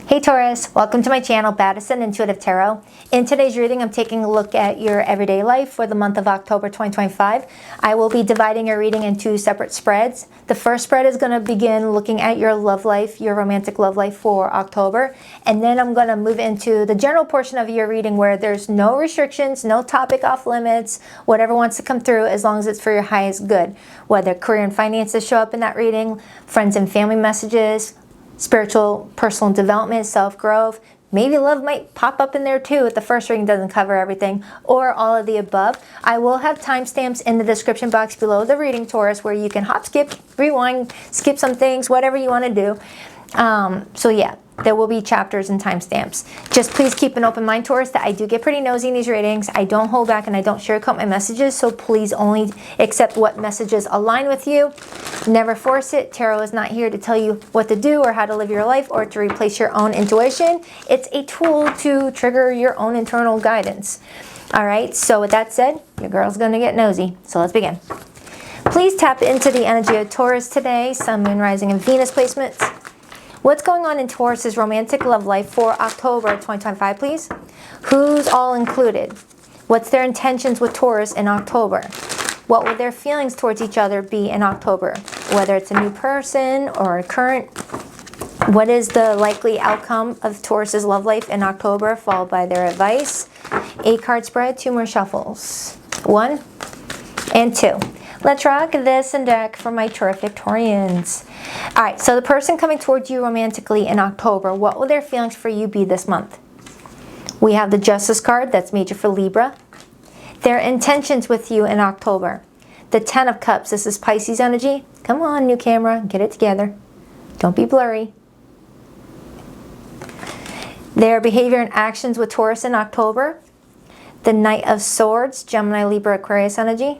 Hey Taurus, welcome to my channel, Baddison Intuitive Tarot. In today's reading, I'm taking a look at your everyday life for the month of October 2025. I will be dividing your reading into 2 separate spreads. The first spread is going to begin looking at your love life, your romantic love life for October. And then I'm going to move into the general portion of your reading where there's no restrictions, no topic off limits, whatever wants to come through as long as it's for your highest good. Whether career and finances show up in that reading, friends and family messages, spiritual, personal development, self-growth. Maybe love might pop up in there too if the first reading doesn't cover everything, or all of the above. I will have timestamps in the description box below the reading, Taurus, where you can hop, skip, rewind, skip some things, whatever you want to do. So yeah, there will be chapters and timestamps. Just please keep an open mind, Taurus, that I do get pretty nosy in these readings. I don't hold back and I don't sugarcoat my messages, so please only accept what messages align with you. Never force it. Tarot is not here to tell you what to do or how to live your life or to replace your own intuition. It's a tool to trigger your own internal guidance. All right, so with that said, your girl's going to get nosy. So let's begin. Please tap into the energy of Taurus today, Sun, Moon, Rising, and Venus placements. What's going on in Taurus's romantic love life for October 2025, please? Who's all included? What's their intentions with Taurus in October? What would their feelings towards each other be in October? Whether it's a new person or a current, what is the likely outcome of Taurus's love life in October, followed by their advice? 8-card spread, 2 more shuffles. 1 and 2. Let's rock this and deck for my terrific Taurians. All right, so the person coming towards you romantically in October, what will their feelings for you be this month? We have the Justice card, that's major for Libra. Their intentions with you in October. The 10 of Cups, this is Pisces energy. Come on, new camera, get it together. Don't be blurry. Their behavior and actions with Taurus in October. The Knight of Swords, Gemini, Libra, Aquarius energy.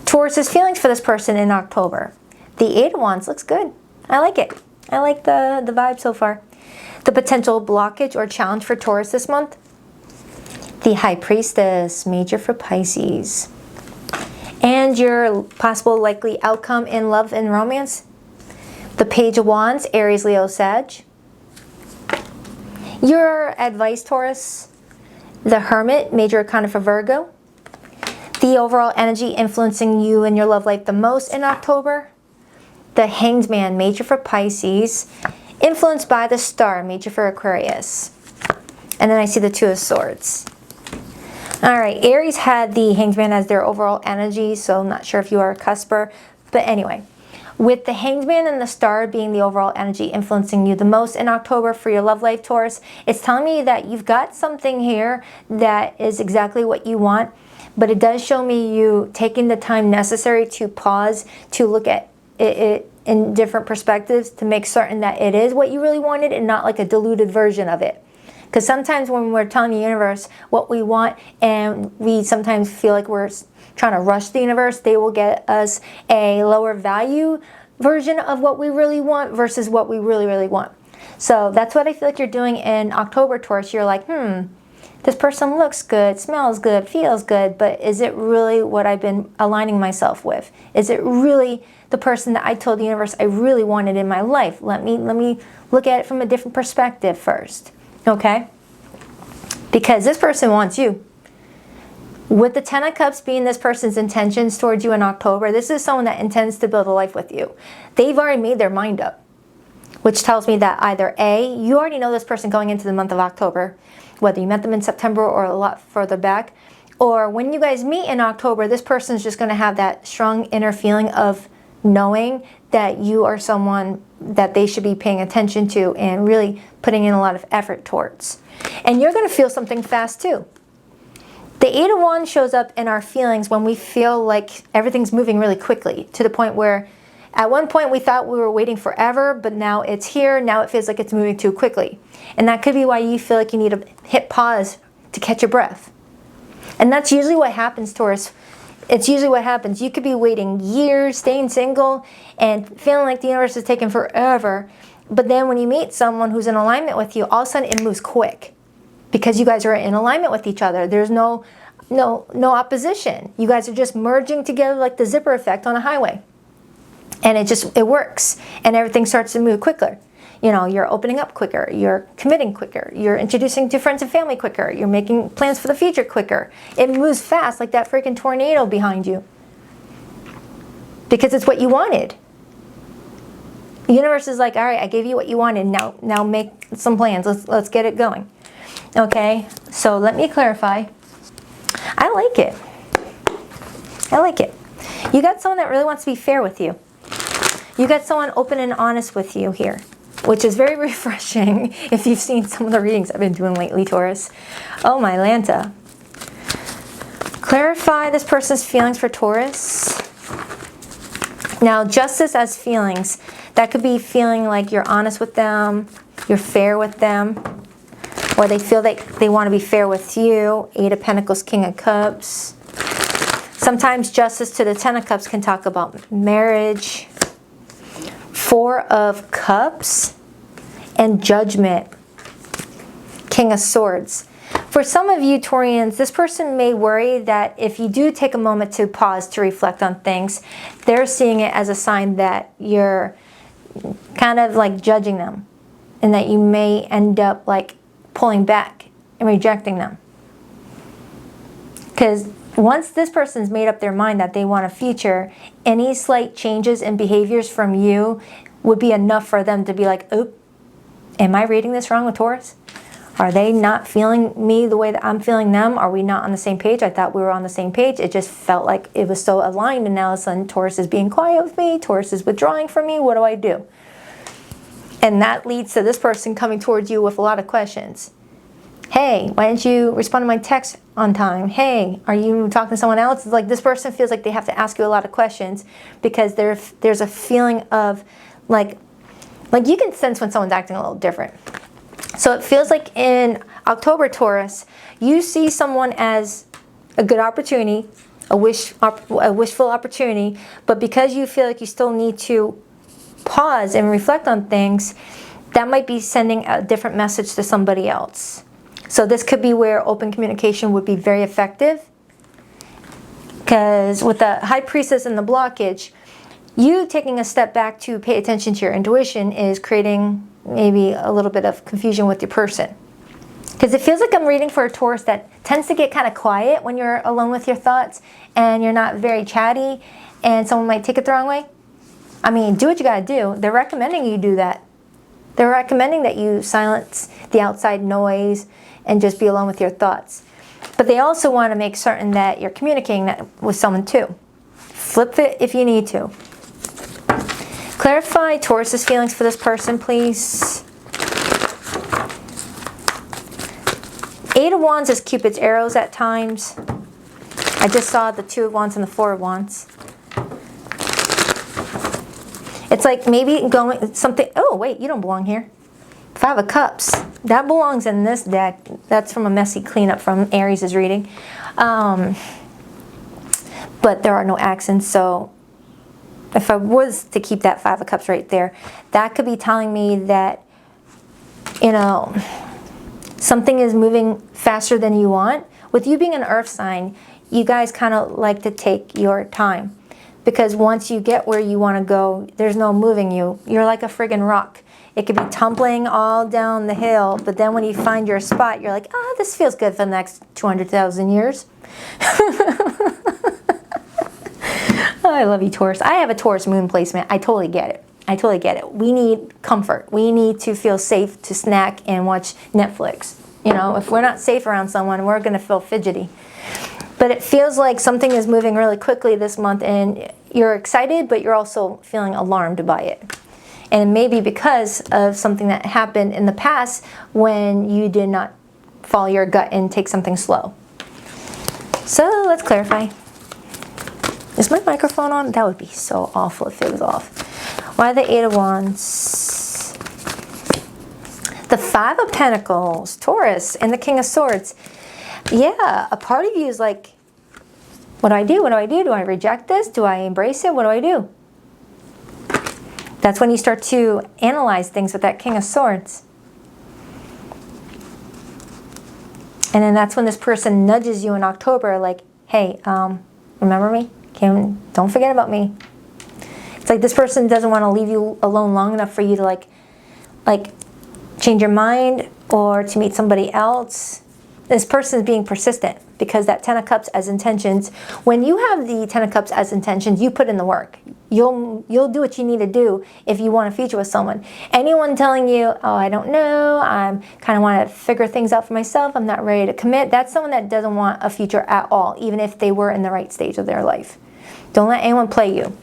Taurus's feelings for this person in October. The 8 of Wands looks good. I like it. I like the vibe so far. The potential blockage or challenge for Taurus this month. The High Priestess, major for Pisces. And your possible likely outcome in love and romance. The Page of Wands, Aries, Leo, Sag. Your advice, Taurus. The Hermit, major arcana for Virgo. The overall energy influencing you in your love life the most in October. The Hanged Man, major for Pisces. Influenced by the Star, major for Aquarius. And then I see the 2 of Swords. All right, Aries had the Hanged Man as their overall energy, so I'm not sure if you are a cusper. But anyway, with the Hanged Man and the Star being the overall energy influencing you the most in October for your love life, Taurus, it's telling me that you've got something here that is exactly what you want. But it does show me you taking the time necessary to pause, to look at it in different perspectives, to make certain that it is what you really wanted and not like a diluted version of it. Because sometimes when we're telling the universe what we want and we sometimes feel like we're trying to rush the universe, they will get us a lower value version of what we really want versus what we really, really want. So that's what I feel like you're doing in October, Taurus. You're like, this person looks good, smells good, feels good, but is it really what I've been aligning myself with? Is it really the person that I told the universe I really wanted in my life? Let me look at it from a different perspective first, okay? Because this person wants you. With the 10 of Cups being this person's intentions towards you in October, this is someone that intends to build a life with you. They've already made their mind up, which tells me that either A, you already know this person going into the month of October, whether you met them in September or a lot further back, or when you guys meet in October, this person's just going to have that strong inner feeling of knowing that you are someone that they should be paying attention to and really putting in a lot of effort towards. And you're going to feel something fast too. The 8 of Wands shows up in our feelings when we feel like everything's moving really quickly, to the point where at one point we thought we were waiting forever, but now it's here. Now it feels like it's moving too quickly. And that could be why you feel like you need to hit pause to catch your breath. And that's usually what happens, Taurus. It's usually what happens. You could be waiting years, staying single, and feeling like the universe is taking forever. But then when you meet someone who's in alignment with you, all of a sudden it moves quick. Because you guys are in alignment with each other. There's no opposition. You guys are just merging together like the zipper effect on a highway. And it works. And everything starts to move quicker. You know, you're opening up quicker, you're committing quicker, you're introducing to friends and family quicker, you're making plans for the future quicker. It moves fast like that freaking tornado behind you. Because it's what you wanted. The universe is like, all right, I gave you what you wanted, now make some plans, let's get it going. Okay, so let me clarify. I like it. I like it. You got someone that really wants to be fair with you. You got someone open and honest with you here, which is very refreshing if you've seen some of the readings I've been doing lately, Taurus. Oh, my Lanta. Clarify this person's feelings for Taurus. Now, justice as feelings. That could be feeling like you're honest with them, you're fair with them, or they feel like they want to be fair with you. 8 of Pentacles, King of Cups. Sometimes justice to the 10 of Cups can talk about marriage. 4 of Cups and Judgment. King of Swords. For some of you Taurians, this person may worry that if you do take a moment to pause to reflect on things, they're seeing it as a sign that you're kind of like judging them, and that you may end up like pulling back and rejecting them. Because once this person's made up their mind that they want a future, any slight changes in behaviors from you would be enough for them to be like, oh, am I reading this wrong with Taurus? Are they not feeling me the way that I'm feeling them? Are we not on the same page? I thought we were on the same page. It just felt like it was so aligned, and now all of a sudden Taurus is being quiet with me. Taurus is withdrawing from me. What do I do? And that leads to this person coming towards you with a lot of questions. Hey, why didn't you respond to my text on time? Hey, are you talking to someone else? It's like this person feels like they have to ask you a lot of questions because there's a feeling of like you can sense when someone's acting a little different. So it feels like in October, Taurus, you see someone as a good opportunity, a wishful opportunity, but because you feel like you still need to pause and reflect on things, that might be sending a different message to somebody else. So this could be where open communication would be very effective, because with the High Priestess and the blockage, you taking a step back to pay attention to your intuition is creating maybe a little bit of confusion with your person. Because it feels like I'm reading for a Taurus that tends to get kind of quiet when you're alone with your thoughts and you're not very chatty, and someone might take it the wrong way. I mean, do what you gotta do. They're recommending you do that. They're recommending that you silence the outside noise and just be alone with your thoughts. But they also want to make certain that you're communicating that with someone too. Flip it if you need to. Clarify Taurus's feelings for this person, please. 8 of Wands is Cupid's arrows at times. I just saw the 2 of Wands and the 4 of Wands. It's like maybe going something, oh wait, you don't belong here. 5 of Cups, that belongs in this deck. That's from a messy cleanup from Aries' reading. But there are no accents, so if I was to keep that 5 of Cups right there, that could be telling me that, you know, something is moving faster than you want. With you being an earth sign, you guys kind of like to take your time. Because once you get where you want to go, there's no moving you. You're like a friggin' rock. It could be tumbling all down the hill, but then when you find your spot, you're like, oh, this feels good for the next 200,000 years. Oh, I love you, Taurus. I have a Taurus moon placement. I totally get it. I totally get it. We need comfort. We need to feel safe to snack and watch Netflix. You know, if we're not safe around someone, we're going to feel fidgety. But it feels like something is moving really quickly this month, and you're excited, but you're also feeling alarmed by it. And maybe because of something that happened in the past when you did not follow your gut and take something slow. So let's clarify. Is my microphone on? That would be so awful if it was off. Why the 8 of Wands? The 5 of Pentacles, Taurus, and the King of Swords. Yeah, a part of you is like, what do I do? What do I do? Do I reject this? Do I embrace it? What do I do? That's when you start to analyze things with that King of Swords. And then that's when this person nudges you in October, like, hey, remember me? Don't forget about me. It's like this person doesn't want to leave you alone long enough for you to like like change your mind or to meet somebody else. This person is being persistent because that Ten of Cups as intentions, when you have the Ten of Cups as intentions, you put in the work. You'll do what you need to do if you want a future with someone. Anyone telling you, oh, I don't know, I'm kind of want to figure things out for myself, I'm not ready to commit, that's someone that doesn't want a future at all, even if they were in the right stage of their life. Don't let anyone play you.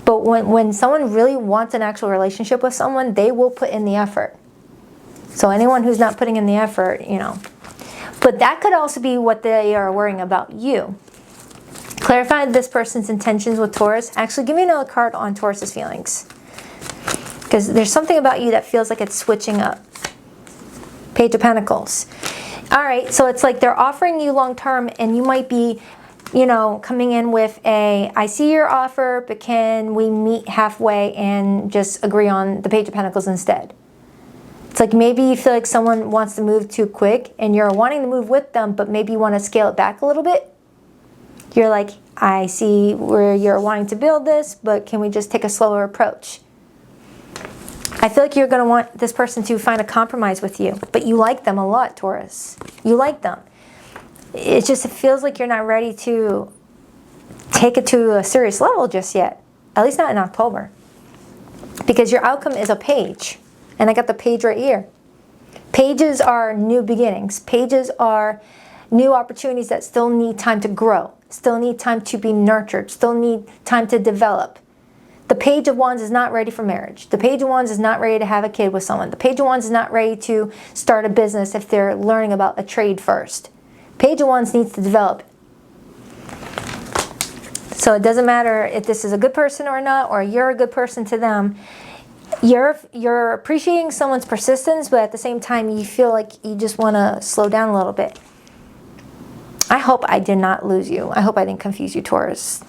But when someone really wants an actual relationship with someone, they will put in the effort. So anyone who's not putting in the effort, you know. But that could also be what they are worrying about you. Clarify this person's intentions with Taurus. Actually, give me another card on Taurus's feelings. Because there's something about you that feels like it's switching up. Page of Pentacles. All right, so it's like they're offering you long term and you might be, you know, coming in with a, I see your offer, but can we meet halfway and just agree on the Page of Pentacles instead? It's like maybe you feel like someone wants to move too quick and you're wanting to move with them, but maybe you want to scale it back a little bit. You're like, I see where you're wanting to build this, but can we just take a slower approach? I feel like you're going to want this person to find a compromise with you, but you like them a lot, Taurus. You like them. It feels like you're not ready to take it to a serious level just yet, at least not in October, because your outcome is a page. And I got the page right here. Pages are new beginnings. Pages are new opportunities that still need time to grow, still need time to be nurtured, still need time to develop. The Page of Wands is not ready for marriage. The Page of Wands is not ready to have a kid with someone. The Page of Wands is not ready to start a business if they're learning about a trade first. Page of Wands needs to develop. So it doesn't matter if this is a good person or not, or you're a good person to them. You're appreciating someone's persistence, but at the same time you feel like you just want to slow down a little bit. I hope I did not lose you. I hope I didn't confuse you, Taurus.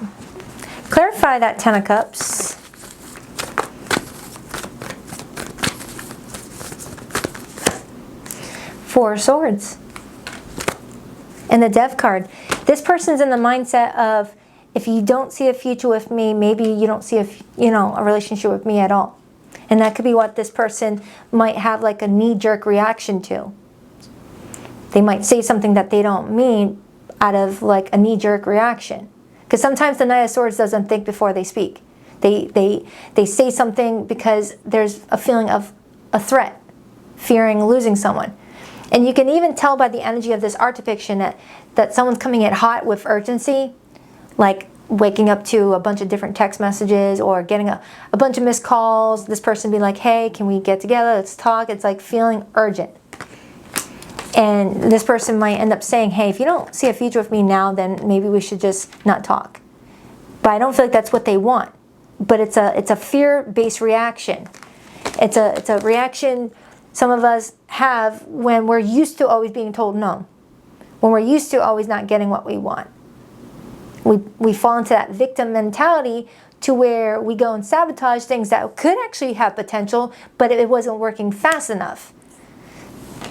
Clarify that Ten of Cups. Four of Swords. And the Death card. This person's in the mindset of, if you don't see a future with me, maybe you don't see a relationship with me at all. And that could be what this person might have like a knee-jerk reaction to. They might say something that they don't mean out of like a knee-jerk reaction. Because sometimes the Knight of Swords doesn't think before they speak. They say something because there's a feeling of a threat, fearing losing someone. And you can even tell by the energy of this art depiction that someone's coming in hot with urgency, like waking up to a bunch of different text messages or getting a bunch of missed calls. This person being like, hey, can we get together? Let's talk. It's like feeling urgent. And this person might end up saying, hey, if you don't see a future with me now, then maybe we should just not talk. But I don't feel like that's what they want. But it's a fear-based reaction. It's a reaction some of us have when we're used to always being told no. When we're used to always not getting what we want. We fall into that victim mentality to where we go and sabotage things that could actually have potential, but it wasn't working fast enough.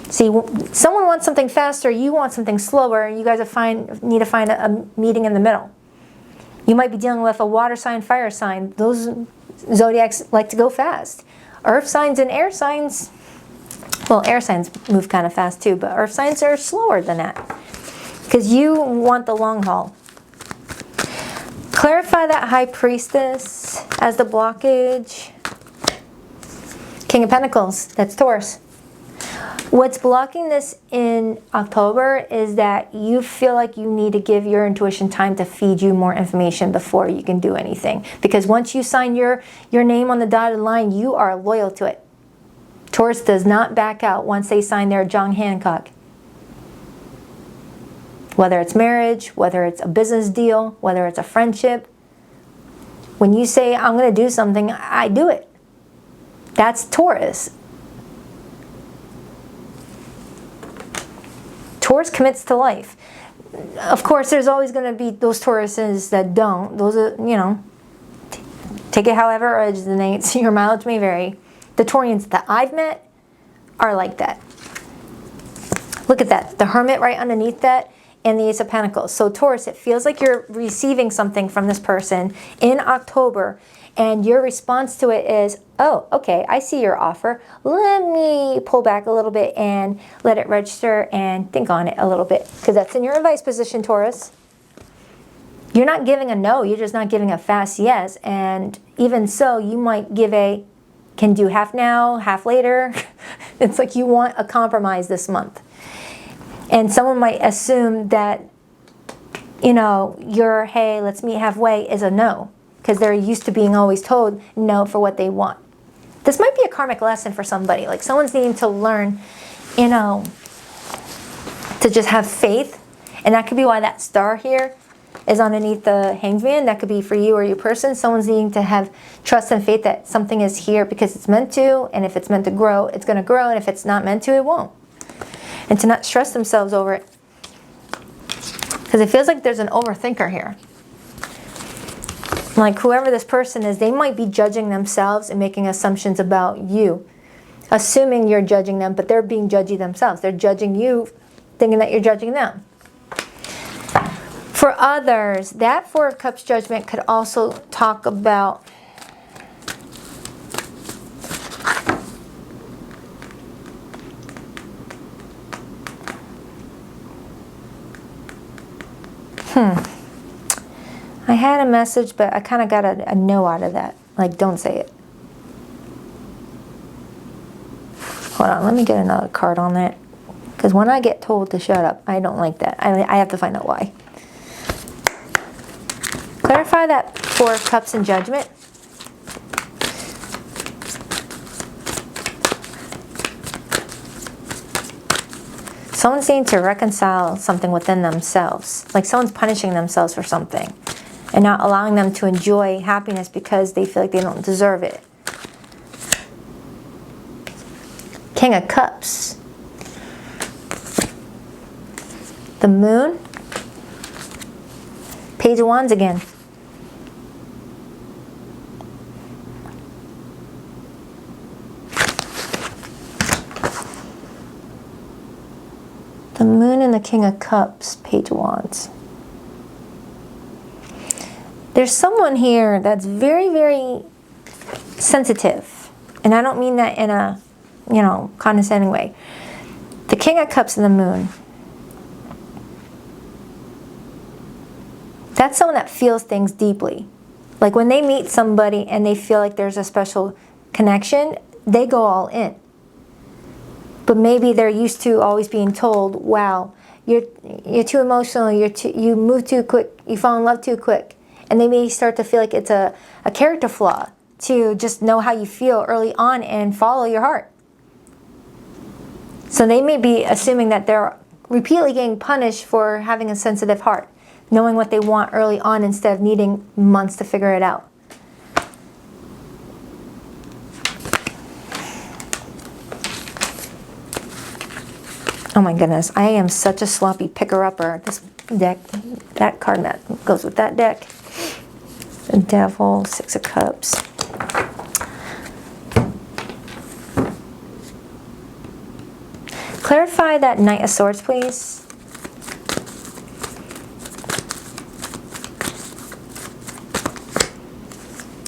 See, someone wants something faster, you want something slower, and you guys need to find a meeting in the middle. You might be dealing with a water sign, fire sign. Those zodiacs like to go fast. Earth signs and air signs, well, air signs move kind of fast too, but earth signs are slower than that. Because you want the long haul. Clarify that High Priestess as the blockage. King of Pentacles, that's Taurus. What's blocking this in October is that you feel like you need to give your intuition time to feed you more information before you can do anything. Because once you sign your name on the dotted line, you are loyal to it. Taurus does not back out once they sign their John Hancock. Whether it's marriage, whether it's a business deal, whether it's a friendship. When you say, I'm going to do something, I do it. That's Taurus. Taurus commits to life. Of course, there's always going to be those Tauruses that don't. Those are, you know, take it however originates. Your mileage may vary. The Taurians that I've met are like that. Look at that. The Hermit right underneath that and the Ace of Pentacles. So Taurus, it feels like you're receiving something from this person in October and your response to it is, oh, okay, I see your offer. Let me pull back a little bit and let it register and think on it a little bit, because that's in your advice position, Taurus. You're not giving a no, you're just not giving a fast yes. And even so, you might give a, can do half now, half later. It's like you want a compromise this month. And someone might assume that, you know, your, hey, let's meet halfway is a no, because they're used to being always told no for what they want. This might be a karmic lesson for somebody. Like someone's needing to learn, you know, to just have faith. And that could be why that star here is underneath the Hanged Man. That could be for you or your person. Someone's needing to have trust and faith that something is here because it's meant to. And if it's meant to grow, it's going to grow. And if it's not meant to, it won't. And to not stress themselves over it. Because it feels like there's an overthinker here. Like whoever this person is, they might be judging themselves and making assumptions about you. Assuming you're judging them, but they're being judgy themselves. They're judging you, thinking that you're judging them. For others, that Four of Cups judgment could also talk about I had a message, but I kind of got a no out of that. Like, don't say it. Hold on, let me get another card on that. Because when I get told to shut up, I don't like that. I have to find out why. Clarify that Four of Cups in judgment. Someone's needing to reconcile something within themselves. Like someone's punishing themselves for something and not allowing them to enjoy happiness because they feel like they don't deserve it. King of Cups. The Moon. Page of Wands again. The Moon and the King of Cups, Page of Wands. There's someone here that's very, very sensitive. And I don't mean that in a, you know, condescending way. The King of Cups and the Moon. That's someone that feels things deeply. Like when they meet somebody and they feel like there's a special connection, they go all in. But maybe they're used to always being told, wow, you're too emotional, you move too quick, you fall in love too quick. And they may start to feel like it's a character flaw to just know how you feel early on and follow your heart. So they may be assuming that they're repeatedly getting punished for having a sensitive heart, knowing what they want early on instead of needing months to figure it out. Oh my goodness, I am such a sloppy picker-upper. This deck, that card that goes with that deck. The Devil, Six of Cups. Clarify that Knight of Swords, please.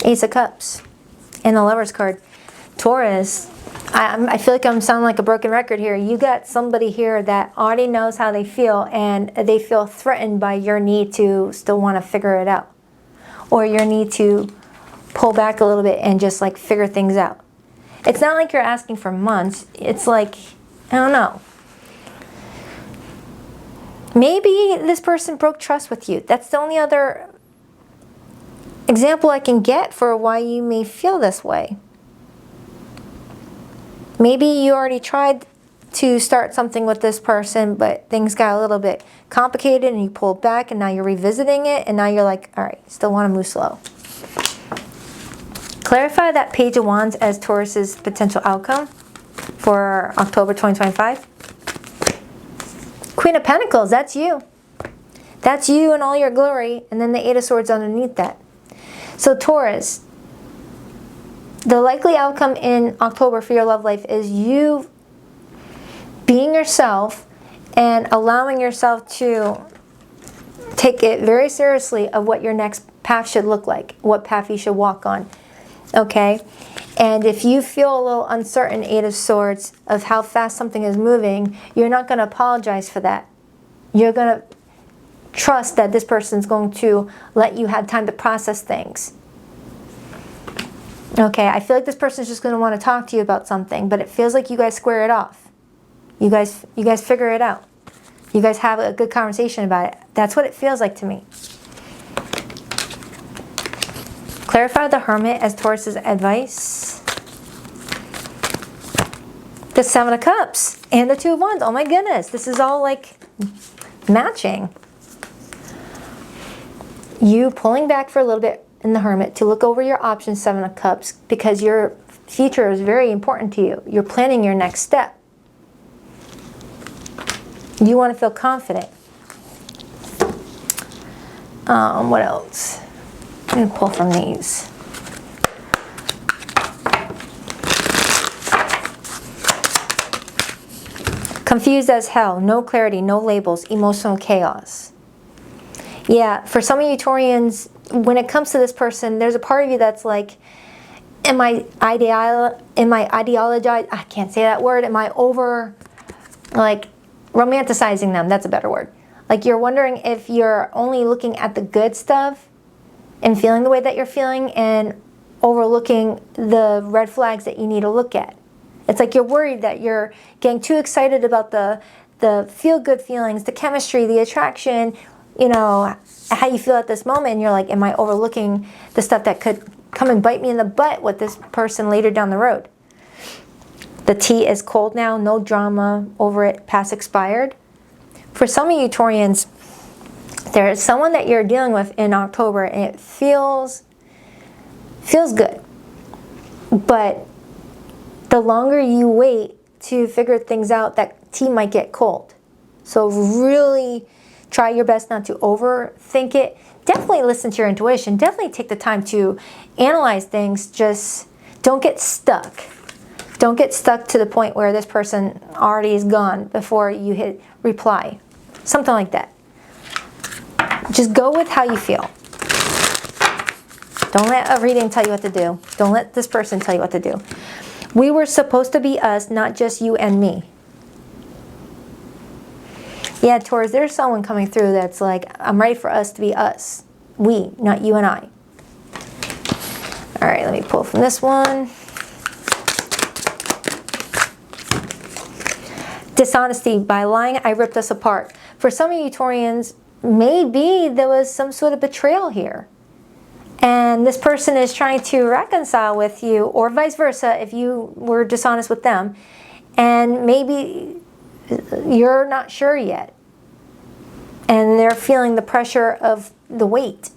Ace of Cups. And the Lover's card. Taurus. I feel like I'm sounding like a broken record here. You got somebody here that already knows how they feel and they feel threatened by your need to still want to figure it out. Or your need to pull back a little bit and just like figure things out. It's not like you're asking for months. It's like, I don't know. Maybe this person broke trust with you. That's the only other example I can get for why you may feel this way. Maybe you already tried to start something with this person, but things got a little bit complicated and you pulled back and now you're revisiting it and now you're like, all right, still want to move slow. Clarify that Page of Wands as Taurus's potential outcome for October 2025. Queen of Pentacles, that's you. That's you in all your glory, and then the Eight of Swords underneath that. So Taurus, the likely outcome in October for your love life is you being yourself and allowing yourself to take it very seriously of what your next path should look like, what path you should walk on. okay? And if you feel a little uncertain, Eight of Swords, of how fast something is moving, you're not going to apologize for that. You're going to trust that this person's going to let you have time to process things. Okay, I feel like this person's just going to want to talk to you about something, but it feels like you guys square it off. You guys figure it out. You guys have a good conversation about it. That's what it feels like to me. Clarify the Hermit as Taurus's advice. The Seven of Cups and the Two of Wands. Oh my goodness, this is all like matching. You pulling back for a little bit in the Hermit to look over your options, Seven of Cups, because your future is very important to you. You're planning your next step. You want to feel confident. What else? I'm going to pull from these. Confused as hell. No clarity, no labels, emotional chaos. Yeah, for some of you Taurians, when it comes to this person, there's a part of you that's like, am I ideologized? I can't say that word. Am I over, like, romanticizing them? That's a better word. Like, you're wondering if you're only looking at the good stuff and feeling the way that you're feeling and overlooking the red flags that you need to look at. It's like you're worried that you're getting too excited about the feel-good feelings, the chemistry, the attraction, you know, how you feel at this moment, and you're like, am I overlooking the stuff that could come and bite me in the butt with this person later down the road? The tea is cold now, no drama over it, past expired. For some of you Taurians, there is someone that you're dealing with in October, and it feels good. But the longer you wait to figure things out, that tea might get cold. So really try your best not to overthink it. Definitely listen to your intuition. Definitely take the time to analyze things. Just don't get stuck. Don't get stuck to the point where this person already is gone before you hit reply. Something like that. Just go with how you feel. Don't let a reading tell you what to do. Don't let this person tell you what to do. We were supposed to be us, not just you and me. Yeah, Taurus, there's someone coming through that's like, I'm ready for us to be us. We, not you and I. All right, let me pull from this one. Dishonesty. By lying, I ripped us apart. For some of you Taurians, maybe there was some sort of betrayal here. And this person is trying to reconcile with you, or vice versa, if you were dishonest with them. And maybe you're not sure yet. And they're feeling the pressure of the weight.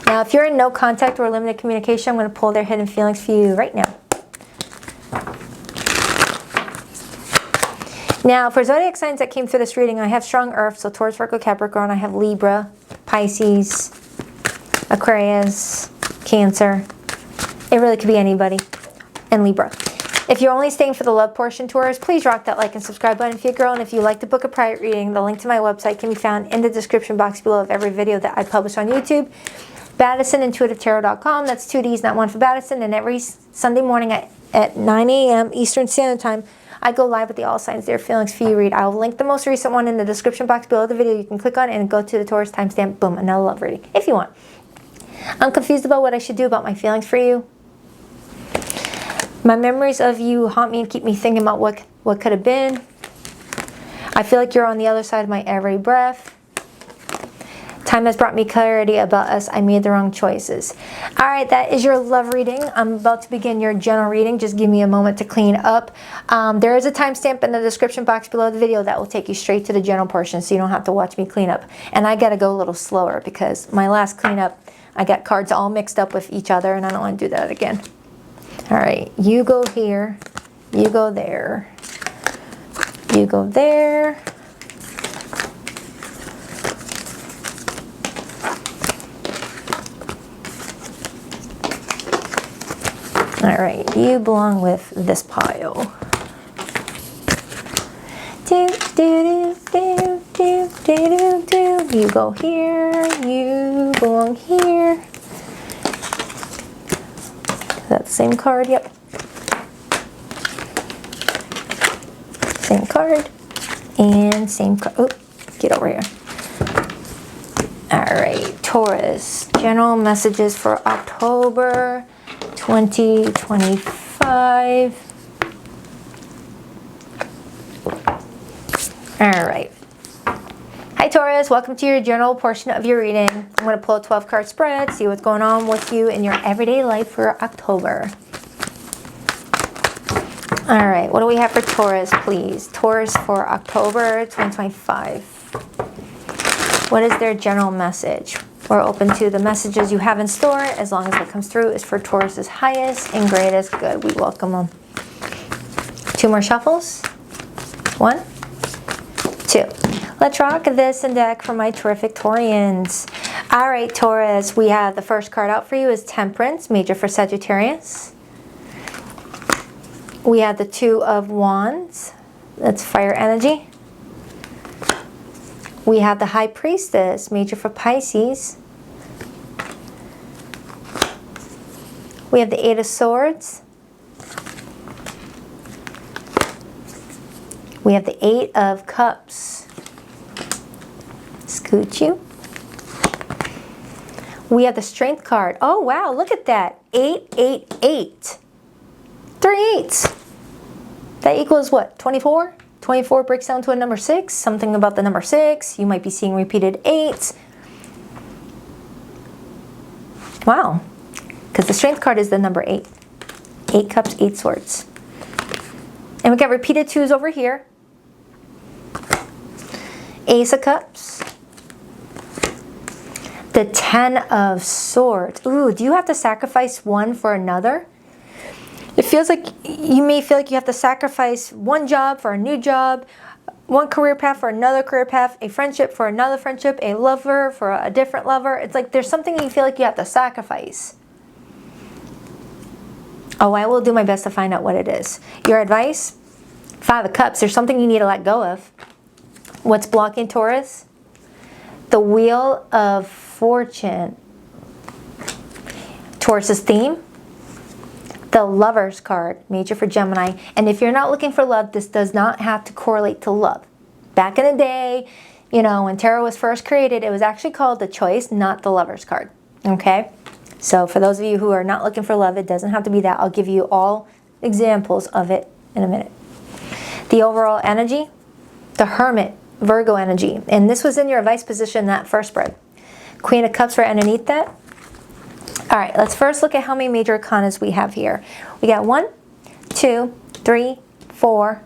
Now, if you're in no contact or limited communication, I'm going to pull their hidden feelings for you right now. Now, for zodiac signs that came through this reading, I have strong earth, so Taurus, Virgo, Capricorn. I have Libra, Pisces, Aquarius, Cancer. It really could be anybody. And Libra. If you're only staying for the love portion, Taurus, please rock that like and subscribe button if you're a girl. And if you'd like to book a private reading, the link to my website can be found in the description box below of every video that I publish on YouTube. Baddison, intuitivetarot.com. That's 2 D's, not one for Baddison. And every Sunday morning at 9 a.m. Eastern Standard Time, I go live with the All Signs Their Feelings for You read. I'll link the most recent one in the description box below the video. You can click on it and go to the Taurus timestamp. Boom, another love reading if you want. I'm confused about what I should do about my feelings for you. My memories of you haunt me and keep me thinking about what could have been. I feel like you're on the other side of my every breath. Time has brought me clarity about us. I made the wrong choices. All right, that is your love reading. I'm about to begin your general reading. Just give me a moment to clean up. There is a timestamp in the description box below the video that will take you straight to the general portion, so you don't have to watch me clean up. And I got to go a little slower because my last cleanup, I got cards all mixed up with each other, and I don't want to do that again. All right, you go here, you go there, you go there. All right, you belong with this pile. Do, do, do, do, do, do, do. You go here, you belong here. Is that the same card? Yep. Same card. And same card. Oh, get over here. Alright, Taurus. General messages for October 2025. Alright. Hi Taurus, welcome to your general portion of your reading. I'm going to pull a 12-card spread, see what's going on with you in your everyday life for October. Alright, what do we have for Taurus, please? Taurus for October 2025. What is their general message? We're open to the messages you have in store, as long as what comes through is for Taurus's highest and greatest good. We welcome them. 2 more shuffles. 1, 2. Let's rock this and deck for my terrific Taurians. All right, Taurus, we have the first card out for you is Temperance, major for Sagittarius. We have the 2 of Wands, that's fire energy. We have the High Priestess, major for Pisces. We have the 8 of Swords. We have the 8 of Cups. Scoot you. We have the Strength card. Oh, wow, look at that. 8, 8, 8. 3 8s. That equals what? 24? 24 breaks down to a number 6. Something about the number 6. You might be seeing repeated 8s. Wow. Because the Strength card is the number 8. 8 cups, 8 swords. And we got repeated 2s over here. Ace of Cups. The 10 of Swords. Ooh, do you have to sacrifice one for another? It feels like you may feel like you have to sacrifice one job for a new job, one career path for another career path, a friendship for another friendship, a lover for a different lover. It's like there's something you feel like you have to sacrifice. Oh, I will do my best to find out what it is. Your advice? 5 of Cups. There's something you need to let go of. What's blocking Taurus? The Wheel of Fortune. Taurus's theme? The Lovers card, major for Gemini. And if you're not looking for love, this does not have to correlate to love. Back in the day, you know, when tarot was first created, it was actually called the Choice, not the Lovers card. Okay? So for those of you who are not looking for love, it doesn't have to be that. I'll give you all examples of it in a minute. The overall energy? The Hermit, Virgo energy. And this was in your advice position, that first spread. Queen of Cups right underneath that. All right, let's first look at how many major arcanas we have here. We got 1, 2, 3, 4,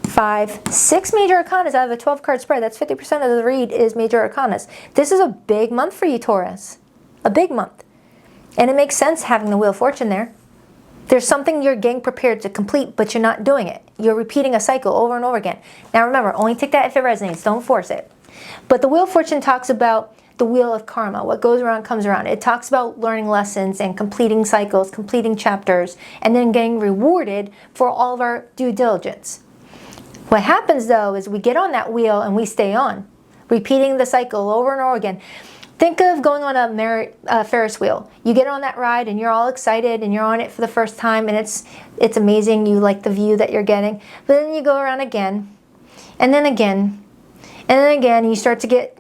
5, 6 major arcanas out of a 12-card spread. That's 50% of the read is major arcanas. This is a big month for you, Taurus. A big month. And it makes sense having the Wheel of Fortune there. There's something you're getting prepared to complete, but you're not doing it. You're repeating a cycle over and over again. Now remember, only take that if it resonates. Don't force it. But the Wheel of Fortune talks about the wheel of karma. What goes around comes around. It talks about learning lessons and completing cycles, completing chapters, and then getting rewarded for all of our due diligence. What happens though is we get on that wheel and we stay on, repeating the cycle over and over again. Think of going on a Ferris wheel. You get on that ride and you're all excited and you're on it for the first time and it's amazing. You like the view that you're getting. But then you go around again and then again and then again and you start to get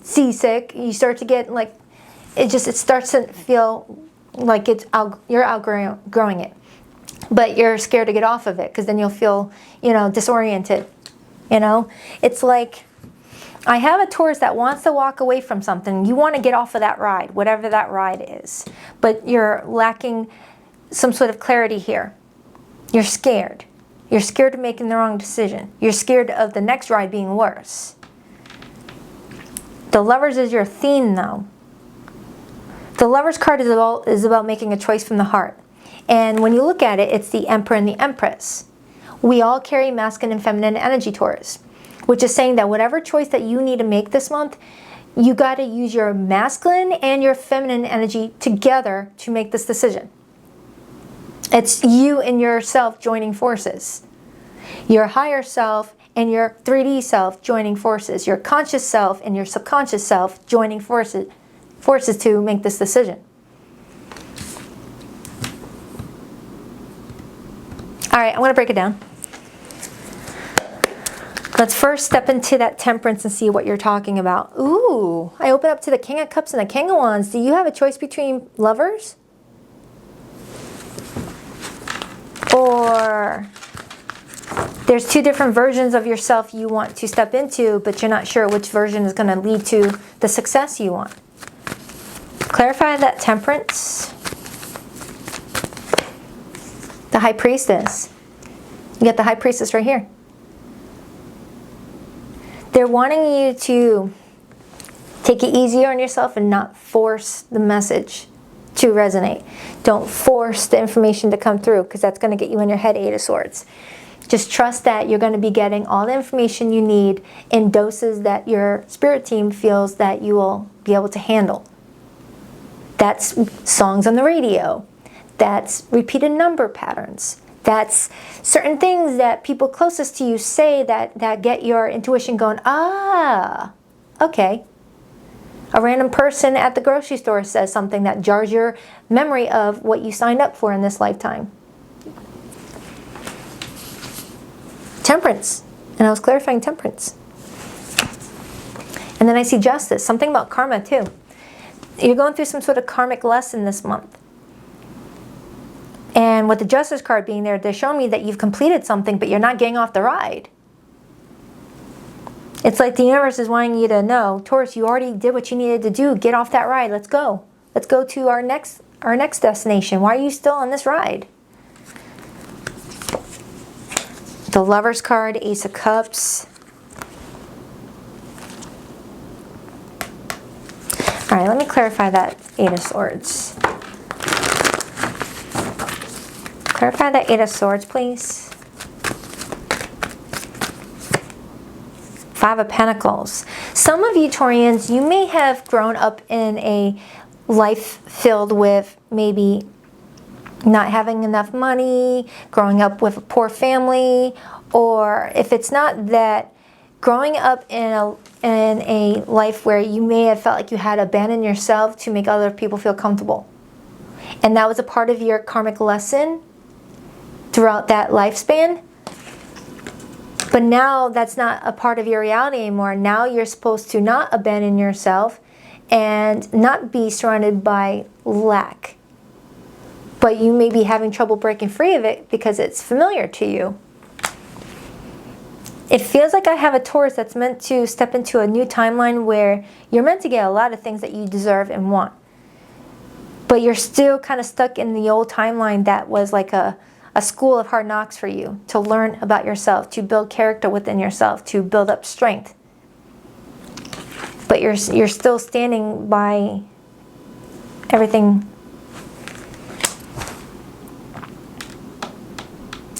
seasick. You start to get like, it starts to feel like you're outgrowing it. But you're scared to get off of it because then you'll feel, disoriented. It's like, I have a Taurus that wants to walk away from something. You want to get off of that ride, whatever that ride is. But you're lacking some sort of clarity here. You're scared. You're scared of making the wrong decision. You're scared of the next ride being worse. The Lovers is your theme, though. The Lovers card is about making a choice from the heart. And when you look at it, it's the Emperor and the Empress. We all carry masculine and feminine energy, Taurus, which is saying that whatever choice that you need to make this month, you got to use your masculine and your feminine energy together to make this decision. It's you and yourself joining forces. Your higher self and your 3D self joining forces. Your conscious self and your subconscious self joining forces to make this decision. All right, I'm going to break it down. Let's first step into that temperance and see what you're talking about. Ooh, I open up to the King of Cups and the King of Wands. Do you have a choice between lovers? Or there's two different versions of yourself you want to step into, but you're not sure which version is going to lead to the success you want. Clarify that temperance. The High Priestess. You got the High Priestess right here. They're wanting you to take it easier on yourself and not force the message to resonate. Don't force the information to come through, because that's going to get you in your head, 8 of Swords. Just trust that you're going to be getting all the information you need in doses that your spirit team feels that you will be able to handle. That's songs on the radio. That's repeated number patterns. That's certain things that people closest to you say that get your intuition going, ah, okay. A random person at the grocery store says something that jars your memory of what you signed up for in this lifetime. Temperance. And I was clarifying temperance. And then I see justice. Something about karma too. You're going through some sort of karmic lesson this month. And with the Justice card being there, they're showing me that you've completed something, but you're not getting off the ride. It's like the universe is wanting you to know, Taurus, you already did what you needed to do. Get off that ride. Let's go. Let's go to our next destination. Why are you still on this ride? The Lover's card, Ace of Cups. All right, let me clarify that 8 of Swords. Clarify that 8 of Swords, please. 5 of Pentacles. Some of you Taurians, you may have grown up in a life filled with maybe not having enough money, growing up with a poor family, or if it's not that, growing up in a life where you may have felt like you had to abandon yourself to make other people feel comfortable. And that was a part of your karmic lesson throughout that lifespan. But now that's not a part of your reality anymore. Now you're supposed to not abandon yourself and not be surrounded by lack. But you may be having trouble breaking free of it because it's familiar to you. It feels like I have a Taurus that's meant to step into a new timeline where you're meant to get a lot of things that you deserve and want. But you're still kind of stuck in the old timeline that was like a school of hard knocks for you, to learn about yourself, to build character within yourself, to build up strength. But you're still standing by everything.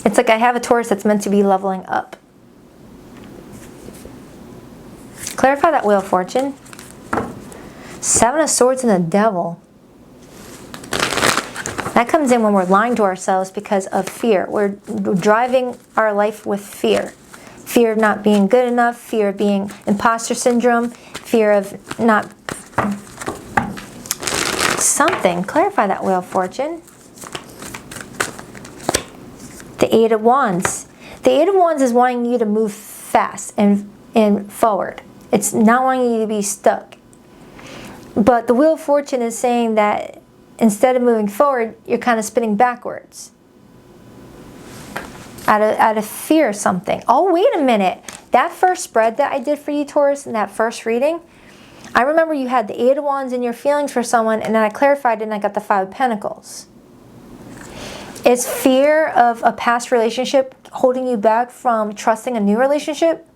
It's like I have a Taurus that's meant to be leveling up. Clarify that Wheel of Fortune. 7 of Swords and the Devil. That comes in when we're lying to ourselves because of fear. We're driving our life with fear. Fear of not being good enough, fear of being imposter syndrome, fear of not something. Clarify that Wheel of Fortune. The 8 of Wands. The 8 of Wands is wanting you to move fast and forward. It's not wanting you to be stuck. But the Wheel of Fortune is saying that instead of moving forward, you're kind of spinning backwards. Out of fear of something. Oh, wait a minute. That first spread that I did for you, Taurus, in that first reading, I remember you had the 8 of Wands in your feelings for someone, and then I clarified it and I got the 5 of Pentacles. Is fear of a past relationship holding you back from trusting a new relationship?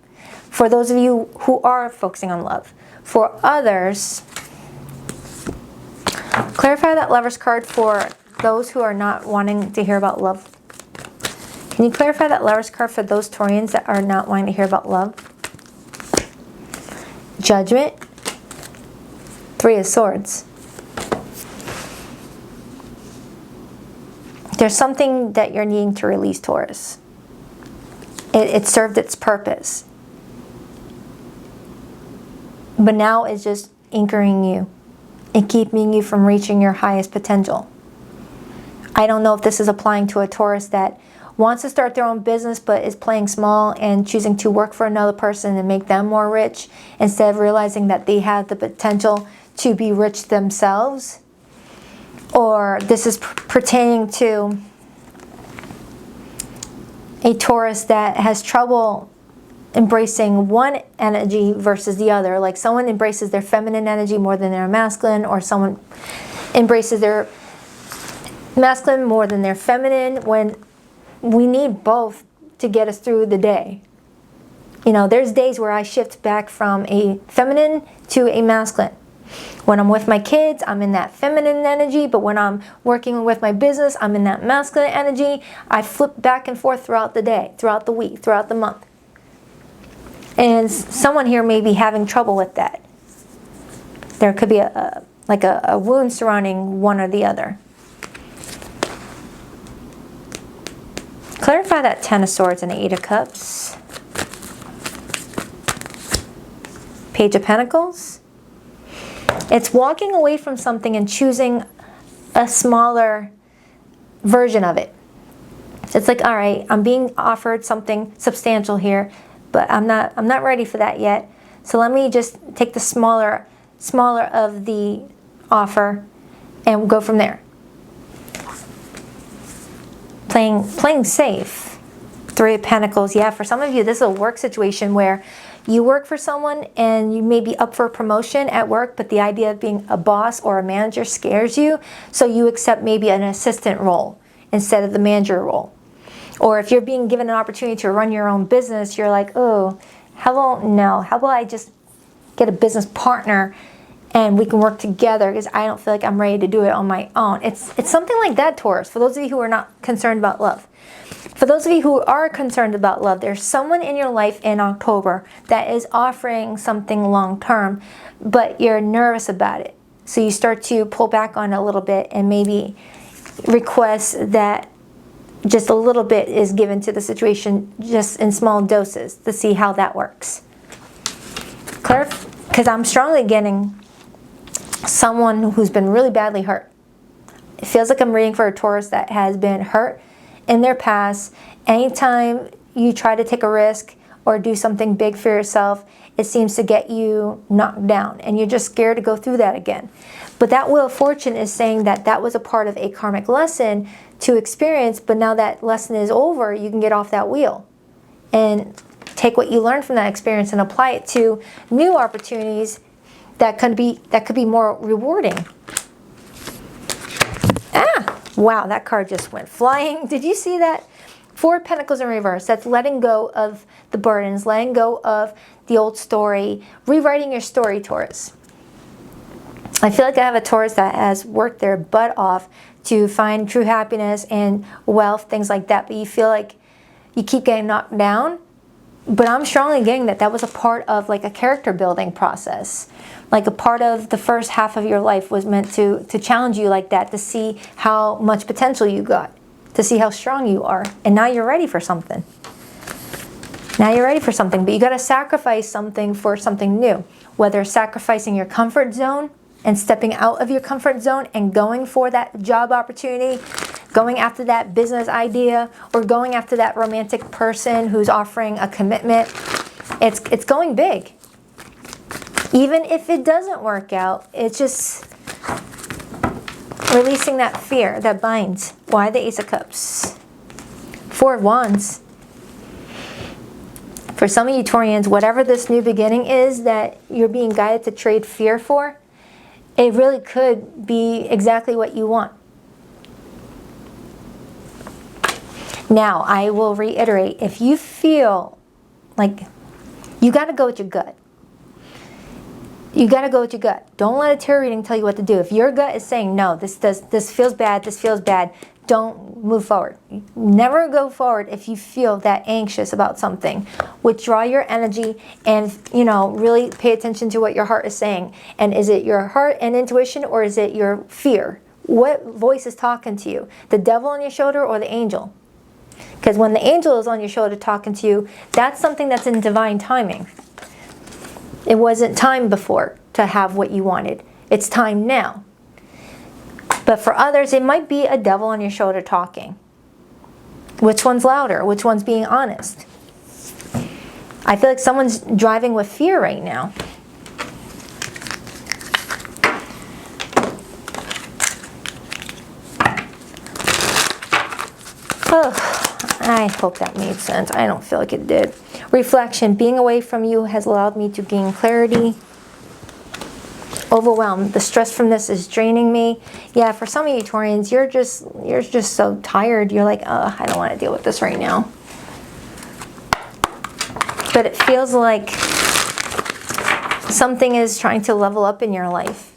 For those of you who are focusing on love. For others, clarify that Lover's card for those who are not wanting to hear about love. Can you clarify that Lover's card for those Taurians that are not wanting to hear about love? Judgment. 3 of Swords. There's something that you're needing to release, Taurus. It served its purpose. But now it's just anchoring you and keeping you from reaching your highest potential. I don't know if this is applying to a Taurus that wants to start their own business but is playing small and choosing to work for another person and make them more rich instead of realizing that they have the potential to be rich themselves. Or this is pertaining to a Taurus that has trouble embracing one energy versus the other. Like someone embraces their feminine energy more than their masculine, or someone embraces their masculine more than their feminine, when we need both to get us through the day. You know, there's days where I shift back from a feminine to a masculine. When I'm with my kids, I'm in that feminine energy, but when I'm working with my business, I'm in that masculine energy. I flip back and forth throughout the day, throughout the week, throughout the month. And someone here may be having trouble with that. There could be a wound surrounding one or the other. Clarify that Ten of Swords and Eight of Cups. Page of Pentacles. It's walking away from something and choosing a smaller version of it. It's like, all right, I'm being offered something substantial here, but I'm not ready for that yet. So let me just take the smaller of the offer and go from there. Playing safe. Three of Pentacles. Yeah, for some of you, this is a work situation where you work for someone and you may be up for a promotion at work, but the idea of being a boss or a manager scares you, so you accept maybe an assistant role instead of the manager role. Or if you're being given an opportunity to run your own business, you're like, oh, how about I just get a business partner and we can work together because I don't feel like I'm ready to do it on my own. It's something like that, Taurus, for those of you who are not concerned about love. For those of you who are concerned about love, there's someone in your life in October that is offering something long-term, but you're nervous about it. So you start to pull back on it a little bit and maybe request that just a little bit is given to the situation, just in small doses, to see how that works. Clear? Because I'm strongly getting someone who's been really badly hurt. It feels like I'm reading for a Taurus that has been hurt in their past. Anytime you try to take a risk or do something big for yourself, it seems to get you knocked down and you're just scared to go through that again. But that Wheel of Fortune is saying that that was a part of a karmic lesson to experience, but now that lesson is over, you can get off that wheel and take what you learned from that experience and apply it to new opportunities that could be more rewarding. Wow, that card just went flying. Did you see that? Four of Pentacles in reverse. That's letting go of the burdens, letting go of the old story, rewriting your story, Taurus. I feel like I have a Taurus that has worked their butt off to find true happiness and wealth, things like that, but you feel like you keep getting knocked down. But I'm strongly getting that that was a part of like a character building process. Like a part of the first half of your life was meant to challenge you like that, to see how much potential you got, to see how strong you are. And now you're ready for something. Now you're ready for something, but you got to sacrifice something for something new. Whether sacrificing your comfort zone and stepping out of your comfort zone and going for that job opportunity, going after that business idea, or going after that romantic person who's offering a commitment. It's going big. Even if it doesn't work out, it's just releasing that fear that binds. Why the Ace of Cups? Four of Wands. For some of you Taurians, whatever this new beginning is that you're being guided to trade fear for, it really could be exactly what you want. Now, I will reiterate, if you feel like you got to go with your gut. You got to go with your gut. Don't let a tarot reading tell you what to do. If your gut is saying, no, this feels bad, don't move forward. Never go forward if you feel that anxious about something. Withdraw your energy and, really pay attention to what your heart is saying. And is it your heart and intuition, or is it your fear? What voice is talking to you? The devil on your shoulder or the angel? Because when the angel is on your shoulder talking to you, that's something that's in divine timing. It wasn't time before to have what you wanted. It's time now. But for others, it might be a devil on your shoulder talking. Which one's louder? Which one's being honest? I feel like someone's driving with fear right now. Oh, I hope that made sense. I don't feel like it did. Reflection. Being away from you has allowed me to gain clarity. Overwhelmed. The stress from this is draining me. Yeah, for some of you Taurians, you're just so tired. You're like, oh, I don't want to deal with this right now. But it feels like something is trying to level up in your life.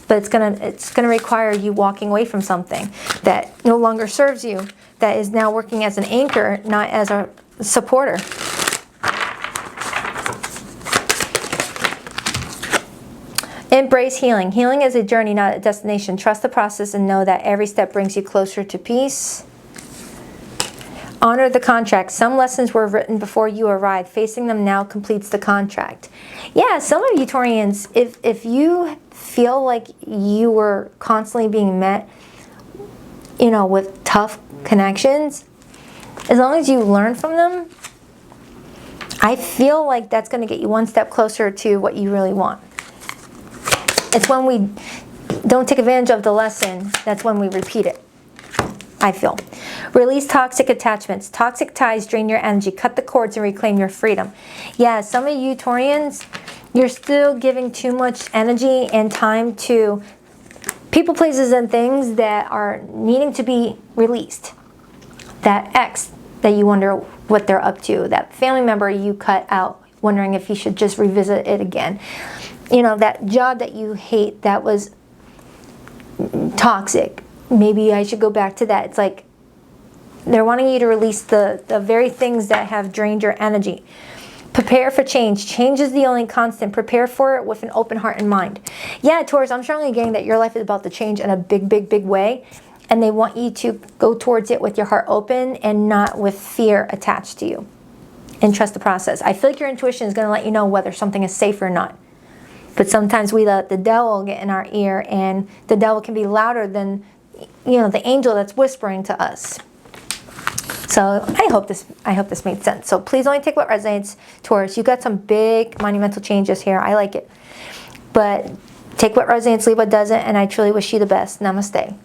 But it's gonna require you walking away from something that no longer serves you, that is now working as an anchor, not as a supporter. Embrace healing. Healing is a journey, not a destination. Trust the process and know that every step brings you closer to peace. Honor the contract. Some lessons were written before you arrived. Facing them now completes the contract. Yeah, some of you Taurians, if you feel like you were constantly being met, you know, with tough connections, as long as you learn from them, I feel like that's going to get you one step closer to what you really want. It's when we don't take advantage of the lesson, that's when we repeat it, I feel. Release toxic attachments. Toxic ties drain your energy. Cut the cords and reclaim your freedom. Yeah, some of you Taurians, you're still giving too much energy and time to people, places, and things that are needing to be released. That ex that you wonder what they're up to. That family member you cut out, wondering if you should just revisit it again. You know, that job that you hate that was toxic. Maybe I should go back to that. It's like they're wanting you to release the very things that have drained your energy. Prepare for change. Change is the only constant. Prepare for it with an open heart and mind. Yeah, Taurus, I'm strongly getting that your life is about to change in a big, big, big way. And they want you to go towards it with your heart open and not with fear attached to you. And trust the process. I feel like your intuition is going to let you know whether something is safe or not. But sometimes we let the devil get in our ear, and the devil can be louder than, you know, the angel that's whispering to us. So I hope this made sense. So please only take what resonates, Taurus. You got some big monumental changes here. I like it. But take what resonates, leave what doesn't, and I truly wish you the best. Namaste.